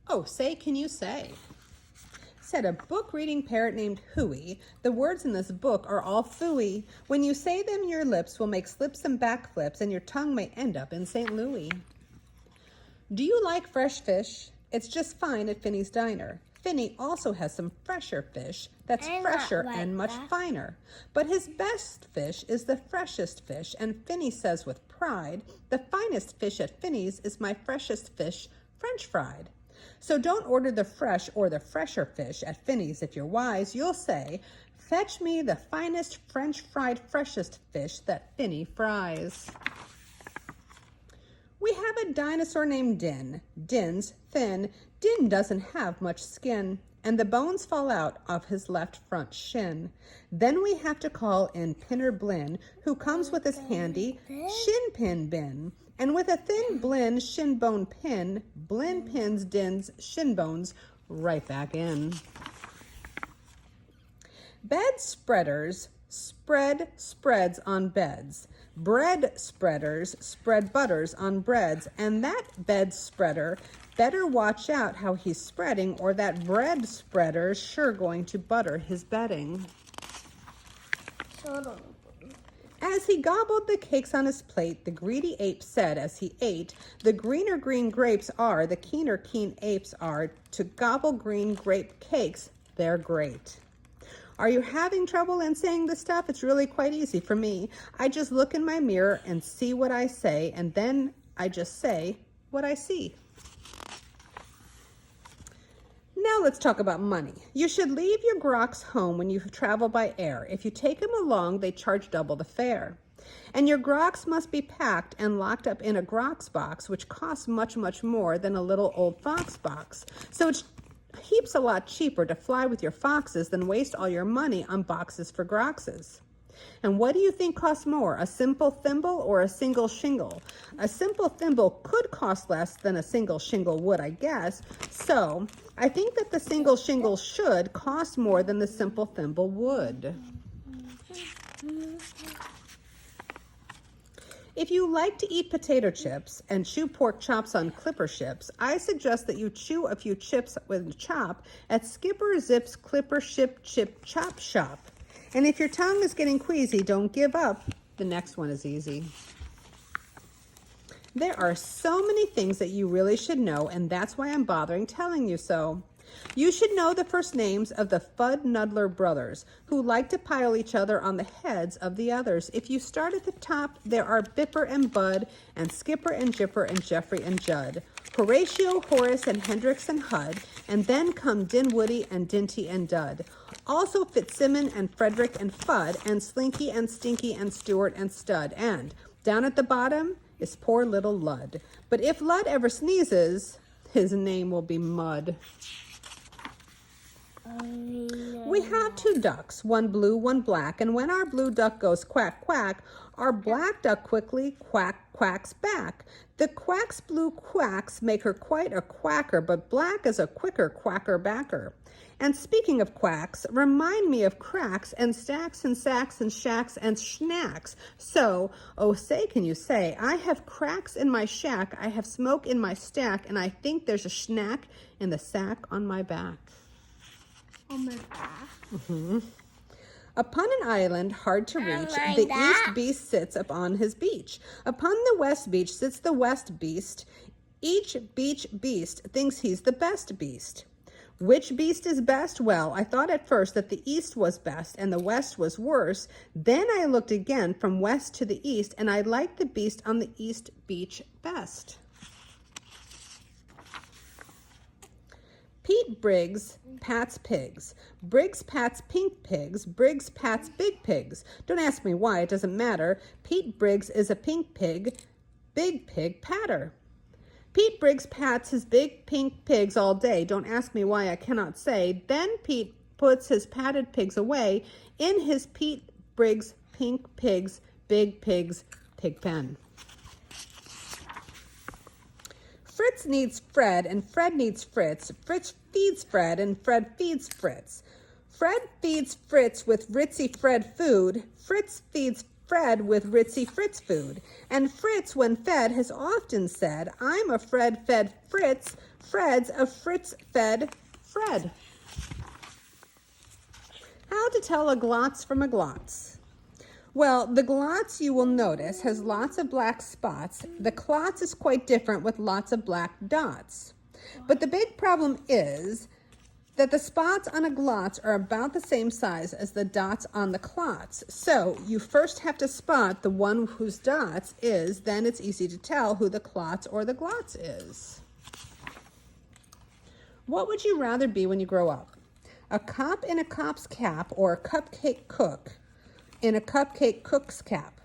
Oh, say, can you say? Said a book reading parrot named Hooey. The words in this book are all phooey. When you say them, your lips will make slips and backflips, and your tongue may end up in St. Louis. Do you like fresh fish? It's just fine at Finny's Diner. Finny also has some fresher fish that's fresher and much finer. But his best fish is the freshest fish, and Finny says with pride, the finest fish at Finny's is my freshest fish, French fried. So don't order the fresh or the fresher fish at Finny's. If you're wise, you'll say, fetch me the finest French fried freshest fish that Finny fries. We have a dinosaur named Din. Din's thin. Din doesn't have much skin, and the bones fall out of his left front shin. Then we have to call in Pinner Blinn, who comes with his handy shin pin bin. And with a thin Blinn shin bone pin, Blinn pins Din's shin bones right back in. Bed spreaders spread spreads on beds. Bread spreaders spread butters on breads, and that bed spreader better watch out how he's spreading, or that bread spreader's sure going to butter his bedding. As he gobbled the cakes on his plate, the greedy ape said as he ate, the greener green grapes are, the keener keen apes are, to gobble green grape cakes, they're great. Are you having trouble in saying this stuff? It's really quite easy for me. I just look in my mirror and see what I say, and then I just say what I see. Now let's talk about money. You should leave your groks home when you travel by air. If you take them along, they charge double the fare. And your groks must be packed and locked up in a groks box, which costs much, much more than a little old fox box. So it's heaps a lot cheaper to fly with your foxes than waste all your money on boxes for grokses. And what do you think costs more, a simple thimble or a single shingle? A simple thimble could cost less than a single shingle would, I guess. So I think that the single shingle should cost more than the simple thimble would. If you like to eat potato chips and chew pork chops on clipper ships, I suggest that you chew a few chips with a chop at Skipper Zip's Clipper Ship Chip Chop Shop. And if your tongue is getting queasy, don't give up. The next one is easy. There are so many things that you really should know, and that's why I'm bothering telling you so. You should know the first names of the Fudd-Nuddler brothers, who like to pile each other on the heads of the others. If you start at the top, there are Bipper and Bud, and Skipper and Jipper and Jeffrey and Judd, Horatio, Horace, and Hendrix and Hud, and then come Dinwoody and Dinty and Dud. Also Fitzsimmon and Frederick and Fudd, and Slinky and Stinky and Stuart and Stud. And down at the bottom is poor little Lud. But if Lud ever sneezes, his name will be Mud. We have two ducks, one blue, one black, and when our blue duck goes quack, quack, our black duck quickly quacks back. The quack's blue quacks make her quite a quacker, but black is a quicker quacker backer. And speaking of quacks, remind me of cracks and stacks and sacks and shacks and schnacks. So, oh say can you say, I have cracks in my shack, I have smoke in my stack, and I think there's a schnack in the sack on my back. On my back. Mm-hmm. Upon an island hard to reach, the east beast sits upon his beach. Upon the west beach sits the west beast. Each beach beast thinks he's the best beast. Which beast is best? Well, I thought at first that the east was best and the west was worse. Then I looked again from west to the east, and I liked the beast on the east beach best. Pete Briggs pats pigs. Briggs pats pink pigs. Briggs pats big pigs. Don't ask me why, it doesn't matter. Pete Briggs is a pink pig, big pig patter. Pete Briggs pats his big pink pigs all day. Don't ask me why, I cannot say. Then Pete puts his patted pigs away in his Pete Briggs pink pigs, big pigs, pig pen. Fritz needs Fred, and Fred needs Fritz. Fritz feeds Fred, and Fred feeds Fritz. Fred feeds Fritz with Ritzy Fred food. Fritz feeds Fred with Ritzy Fritz food. And Fritz, when fed, has often said, I'm a Fred fed Fritz. Fred's a Fritz fed Fred. How to tell a glotz from a glotz? Well, the glotz, you will notice, has lots of black spots. The klotz is quite different with lots of black dots. But the big problem is that the spots on a glotz are about the same size as the dots on the klotz. So you first have to spot the one whose dots is, then it's easy to tell who the klotz or the glotz is. What would you rather be when you grow up? A cop in a cop's cap, or a cupcake cook in a cupcake cook's cap,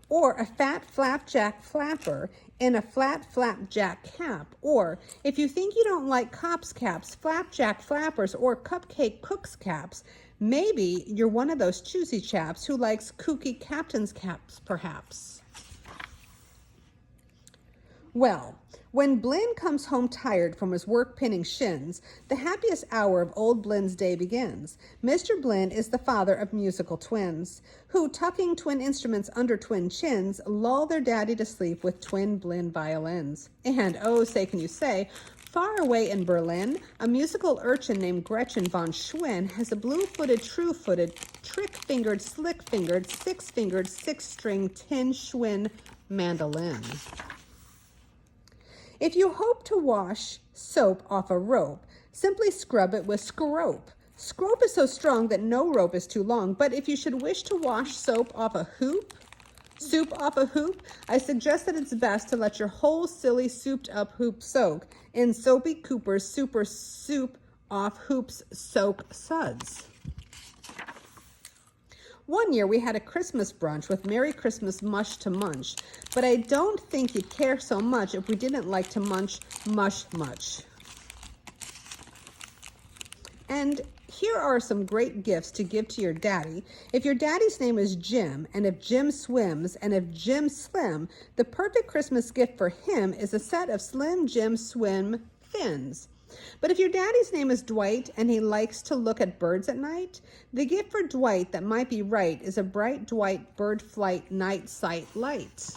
or a fat flapjack flapper in a flat flapjack cap, or if you think you don't like cops' caps, flapjack flappers, or cupcake cook's caps, maybe you're one of those choosy chaps who likes kooky captain's caps, perhaps. Well, when Blinn comes home tired from his work pinning shins, the happiest hour of old Blinn's day begins. Mr. Blinn is the father of musical twins, who, tucking twin instruments under twin chins, lull their daddy to sleep with twin Blinn violins. And, oh, say can you say, far away in Berlin, a musical urchin named Gretchen von Schwinn has a blue-footed, true-footed, trick-fingered, slick-fingered, six-fingered, six-string tin Schwinn mandolin. If you hope to wash soap off a rope, simply scrub it with scrope. Scrope is so strong that no rope is too long, but if you should wish to wash soap off a hoop, soup off a hoop, I suggest that it's best to let your whole silly souped up hoop soak in Soapy Cooper's super soup off hoops soak suds. One year we had a Christmas brunch with Merry Christmas mush to munch, but I don't think you'd care so much if we didn't like to munch mush much. And here are some great gifts to give to your daddy. If your daddy's name is Jim, and if Jim swims, and if Jim's slim, the perfect Christmas gift for him is a set of Slim Jim Swim fins. But if your daddy's name is Dwight and he likes to look at birds at night, the gift for Dwight that might be right is a bright Dwight bird flight night sight light.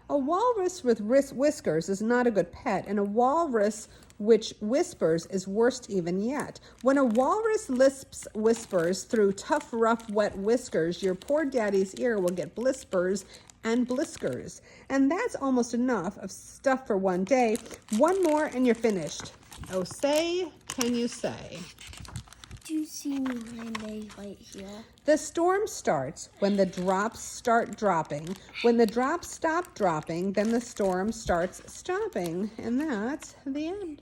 A walrus with whiskers is not a good pet, and a walrus which whispers is worst even yet. When a walrus lisps whispers through tough, rough, wet whiskers, your poor daddy's ear will get blispers and bliskers. And that's almost enough of stuff for one day. One more and you're finished. Oh, say, can you say? Do you see me right here? The storm starts when the drops start dropping. When the drops stop dropping, then the storm starts stopping. And that's the end.